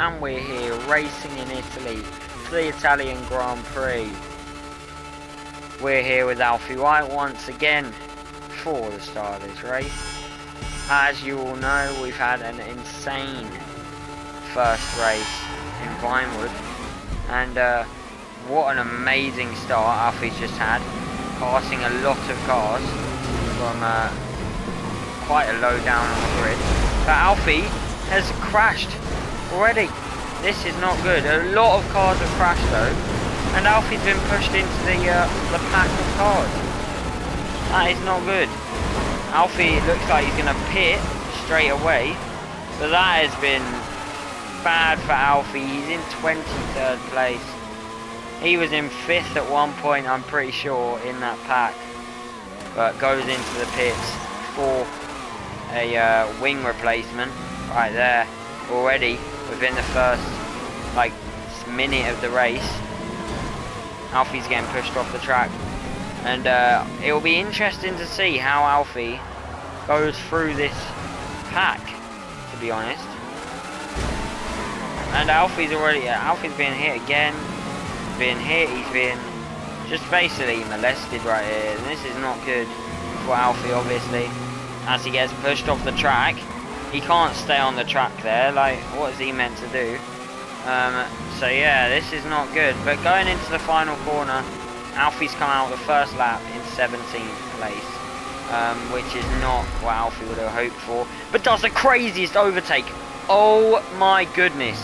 and we're here racing in Italy for the Italian Grand Prix. We're here with Alfie White once again for the start of this race. As you all know, we've had an insane first race in Vinewood, and what an amazing start Alfie's just had, passing a lot of cars from quite a low down on the grid. But Alfie has crashed already. This is not good. A lot of cars have crashed though, and Alfie's been pushed into the pack of cars. That is not good. Alfie looks like he's going to pit straight away, but that has been bad for Alfie. He's in 23rd place. He was in 5th at one point, I'm pretty sure, in that pack, but goes into the pits for a wing replacement right there already within the first minute of the race. Alfie's getting pushed off the track, and it will be interesting to see how Alfie goes through this pack, to be honest. And Alfie's been hit again, he's been just basically molested right here, and this is not good for Alfie, obviously. As he gets pushed off the track, he can't stay on the track there, what is he meant to do? So yeah, this is not good. But going into the final corner, Alfie's come out the first lap in 17th place, which is not what Alfie would have hoped for, but does the craziest overtake. Oh my goodness,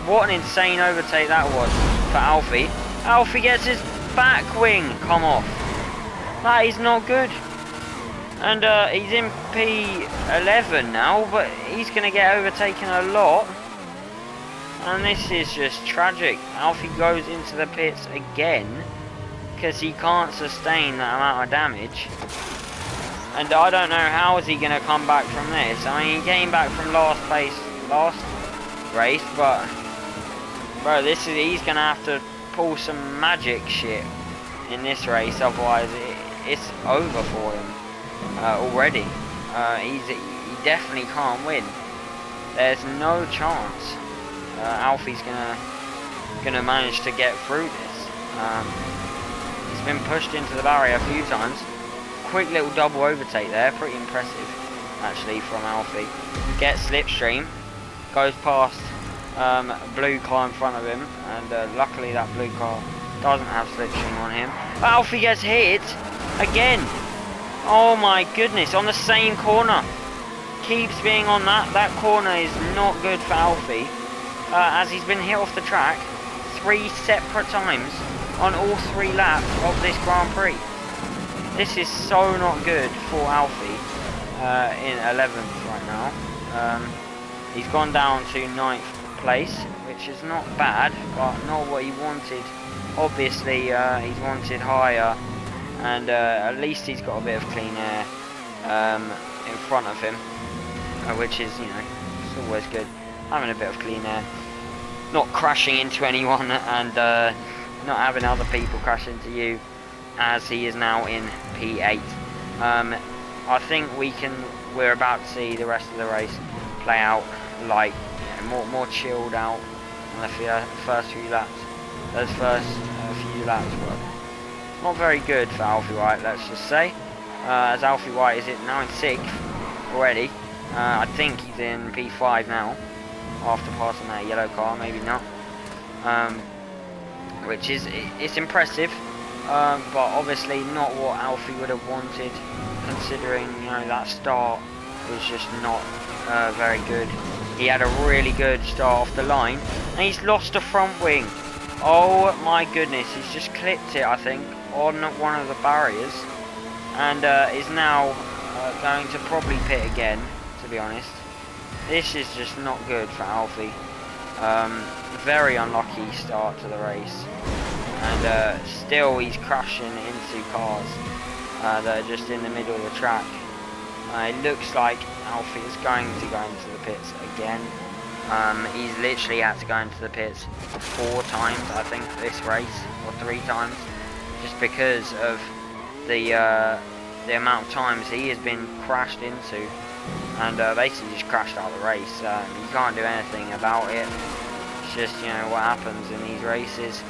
what an insane overtake that was for Alfie. Alfie gets his back wing come off. That is not good. And he's in P11 now, but he's going to get overtaken a lot. And this is just tragic. Alfie goes into the pits again because he can't sustain that amount of damage. And I don't know how is he going to come back from this. I mean, he came back from last race, but bro, he's going to have to pull some magic shit in this race, otherwise it's over for him. Already. He definitely can't win. There's no chance Alfie's gonna manage to get through this. He's been pushed into the barrier a few times. Quick little double overtake there, pretty impressive actually from Alfie. Gets slipstream, goes past a blue car in front of him, and luckily that blue car doesn't have slipstream on him. But Alfie gets hit again. Oh my goodness, on the same corner. Keeps being on that corner is not good for Alfie, as he's been hit off the track 3 separate times on all 3 laps of this Grand Prix. This is so not good for Alfie in 11th right now. He's gone down to 9th place, which is not bad, but not what he wanted. Obviously, he's wanted higher. And at least he's got a bit of clean air in front of him, which is, it's always good, having a bit of clean air, not crashing into anyone, and not having other people crash into you, as he is now in P8. I think we're about to see the rest of the race play out more chilled out on the first few laps. Those first few laps were not very good for Alfie White, let's just say, as Alfie White is now in 6th already. I think he's in P5 now, after passing that yellow car, maybe not. Which is, it's impressive, but obviously not what Alfie would have wanted, considering, that start was just not very good. He had a really good start off the line, and he's lost a front wing. Oh my goodness, he's just clipped it, I think, on one of the barriers, and is now going to probably pit again, to be honest. This is just not good for Alfie. Very unlucky start to the race, and still he's crashing into cars that are just in the middle of the track. It looks like Alfie is going to go into the pits again. He's literally had to go into the pits 4 times, I think, this race, or 3 times, just because of the amount of times he has been crashed into, and basically just crashed out of the race. You can't do anything about it. It's just, you know, what happens in these races.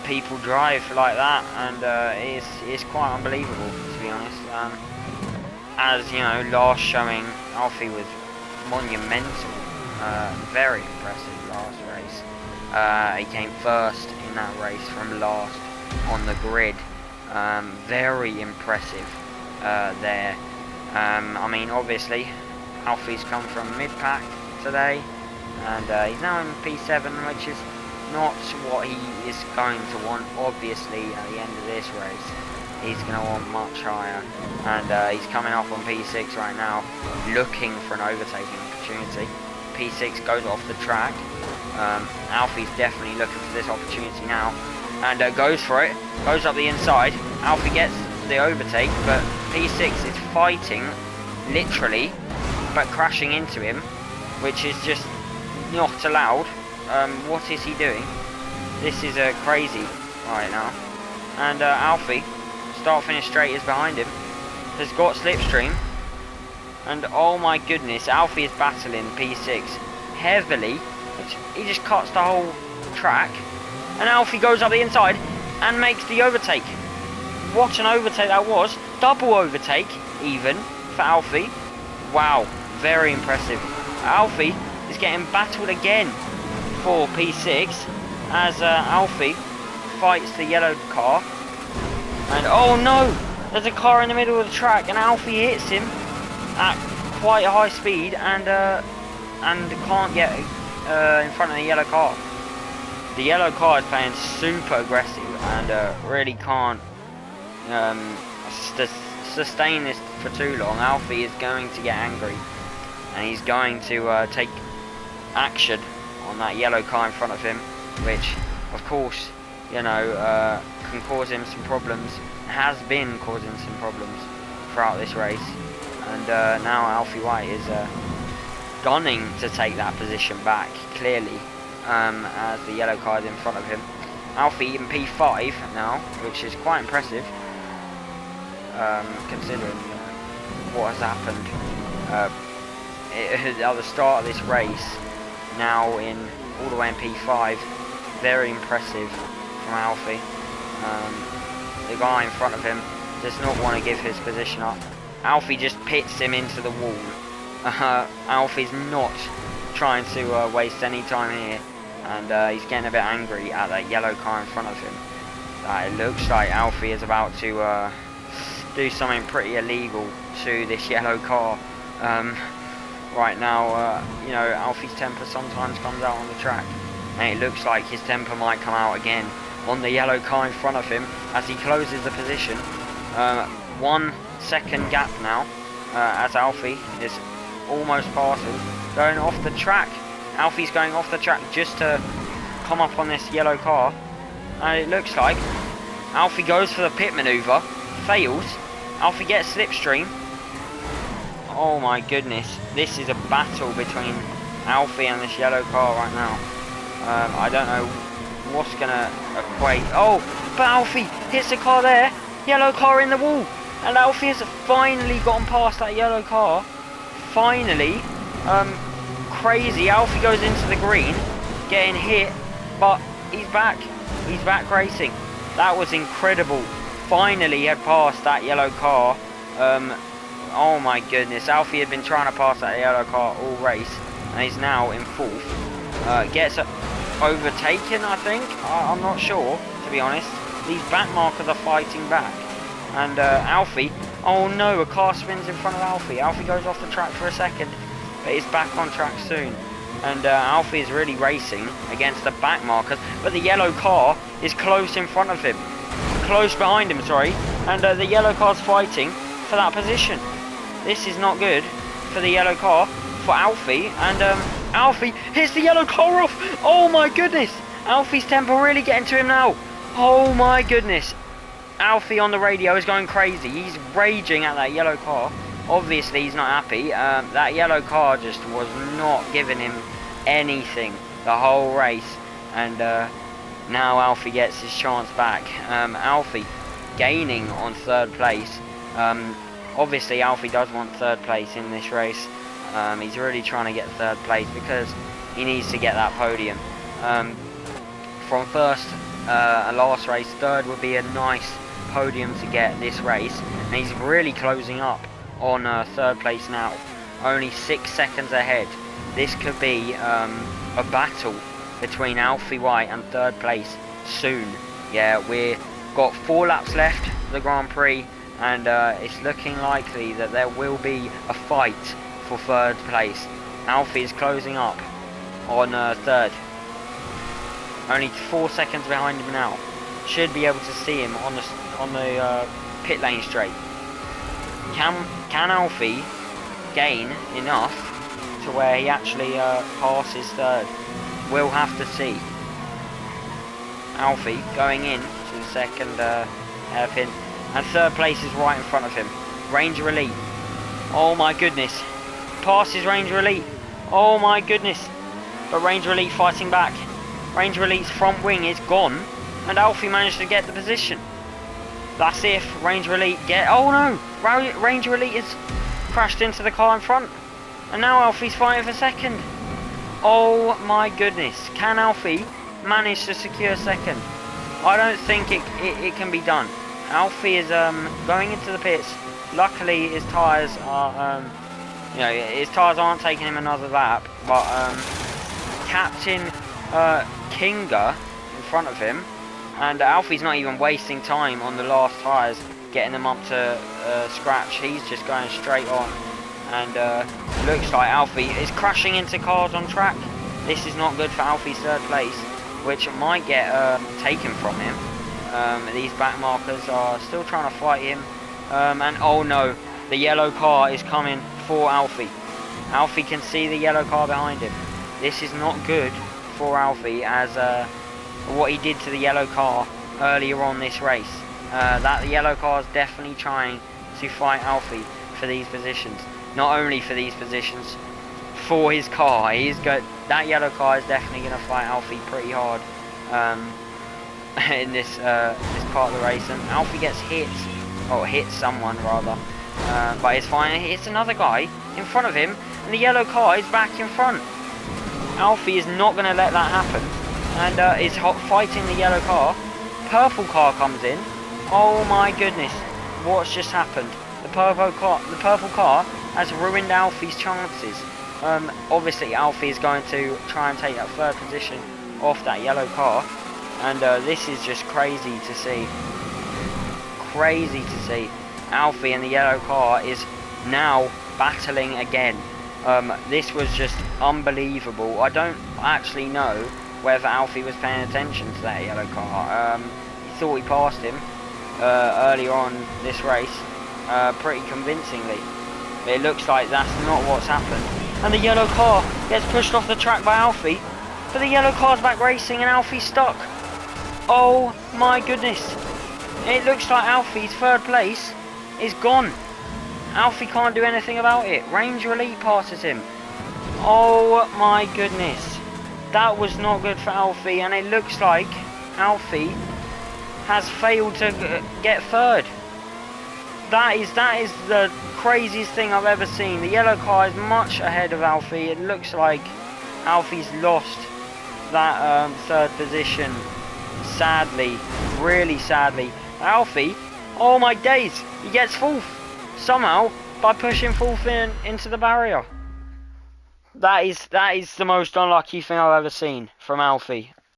People drive like that, and it's quite unbelievable, to be honest. As you know, last showing, Alfie was monumental, very impressive last race. He came first in that race from last on the grid. Very impressive there. I mean, obviously, Alfie's come from mid-pack today, and he's now in P7, which is not what he is going to want. Obviously, at the end of this race, he's going to want much higher, and he's coming up on P6 right now, looking for an overtaking opportunity. P6 goes off the track. Alfie's definitely looking for this opportunity now, and goes for it, goes up the inside. Alfie gets the overtake, but P6 is fighting, literally, but crashing into him, which is just not allowed. What is he doing? This is crazy right now. And Alfie, start finish straight, is behind him, has got slipstream, and oh my goodness, Alfie is battling P6 heavily, which he just cuts the whole track, and Alfie goes up the inside and makes the overtake. What an overtake that was. Double overtake even for Alfie. Wow, very impressive. Alfie is getting battled again for P6 as Alfie fights the yellow car, and oh no, there's a car in the middle of the track, and Alfie hits him at quite a high speed, and can't get in front of the yellow car. The yellow car is playing super aggressive, and really can't sustain this for too long. Alfie is going to get angry, and he's going to take action on that yellow car in front of him, which of course, you know, can cause him some problems, has been causing some problems throughout this race, and now Alfie White is gunning to take that position back, clearly, as the yellow car is in front of him. Alfie in P5 now, which is quite impressive, considering what has happened at the start of this race. Now in all the way in P5, very impressive from Alfie. The guy in front of him does not want to give his position up. Alfie just pits him into the wall. Alfie's not trying to waste any time here, and he's getting a bit angry at that yellow car in front of him. It looks like Alfie is about to do something pretty illegal to this yellow car. Right now, you know, Alfie's temper sometimes comes out on the track, and it looks like his temper might come out again on the yellow car in front of him as he closes the position. 1 second gap now, as Alfie is almost passing, going off the track. Alfie's going off the track just to come up on this yellow car, and it looks like Alfie goes for the pit maneuver, fails. Alfie gets slipstream. Oh my goodness, this is a battle between Alfie and this yellow car right now. I don't know what's gonna equate. Oh, but Alfie hits the car there, yellow car in the wall, and Alfie has finally gotten past that yellow car. Finally, crazy. Alfie goes into the green, getting hit, but he's back racing. That was incredible. Finally he had passed that yellow car. Oh my goodness, Alfie had been trying to pass that yellow car all race, and he's now in 4th. Gets overtaken, I think. I'm not sure, to be honest. These back markers are fighting back, and Alfie, oh no, a car spins in front of Alfie. Alfie goes off the track for a second, but he's back on track soon, and Alfie is really racing against the back markers, but the yellow car is close in front of him, close behind him, sorry, and the yellow car's fighting for that position. This is not good for the yellow car, for Alfie, and Alfie hits the yellow car off. Oh my goodness, Alfie's temper really getting to him now. Oh my goodness, Alfie on the radio is going crazy. He's raging at that yellow car. Obviously he's not happy. That yellow car just was not giving him anything the whole race, and now Alfie gets his chance back. Alfie gaining on 3rd place. Obviously Alfie does want 3rd place in this race, He's really trying to get third place because he needs to get that podium. From first and last race, third would be a nice podium to get this race, and he's really closing up on third place now, only 6 seconds ahead. This could be a battle between Alfie White and third place soon. Yeah, we've got 4 laps left for the Grand Prix, and it's looking likely that there will be a fight for third place. Alfie is closing up on third, only 4 seconds behind him now. Should be able to see him on the pit lane straight. Can Alfie gain enough to where he actually passes third? We'll have to see. Alfie going in to the second hairpin, and third place is right in front of him. Ranger Elite. Oh my goodness. Passes Ranger Elite. Oh my goodness. But Ranger Elite fighting back. Ranger Elite's front wing is gone, and Alfie managed to get the position. That's if Ranger Elite get... Oh no! Ranger Elite has crashed into the car in front, and now Alfie's fighting for second. Oh my goodness. Can Alfie manage to secure second? I don't think it can be done. Alfie is going into the pits. Luckily his tyres are his tyres aren't taking him another lap, but Captain Kinga in front of him, and Alfie's not even wasting time on the last tyres getting them up to scratch. He's just going straight on, and looks like Alfie is crashing into cars on track. This is not good for Alfie's third place, which might get taken from him. These back markers are still trying to fight him, and oh no, the yellow car is coming for Alfie. Alfie can see the yellow car behind him. This is not good for Alfie, as what he did to the yellow car earlier on this race. That yellow car is definitely trying to fight Alfie for these positions. Not only for these positions, for his car. That yellow car is definitely going to fight Alfie pretty hard in this part of the race. And Alfie gets hit, or hits someone rather, but it's fine. It hits another guy in front of him, and the yellow car is back in front. Alfie is not going to let that happen, and is fighting the yellow car. Purple car comes in. Oh my goodness, what's just happened? The purple car has ruined Alfie's chances. Obviously Alfie is going to try and take that third position off that yellow car, and this is just crazy to see. Crazy to see. Alfie and the yellow car is now battling again. This was just unbelievable. I don't actually know whether Alfie was paying attention to that yellow car. He thought he passed him earlier on this race, pretty convincingly. But it looks like that's not what's happened. And the yellow car gets pushed off the track by Alfie, but the yellow car's back racing and Alfie's stuck. Oh my goodness. It looks like Alfie's third place is gone. Alfie can't do anything about it. Ranger Elite passes him. Oh my goodness. That was not good for Alfie, and it looks like Alfie has failed to get third. That is the craziest thing I've ever seen. The yellow car is much ahead of Alfie. It looks like Alfie's lost that third position. Sadly, really sadly. Alfie, oh my days, he gets fourth somehow by pushing fourth into the barrier. That is the most unlucky thing I've ever seen from Alfie.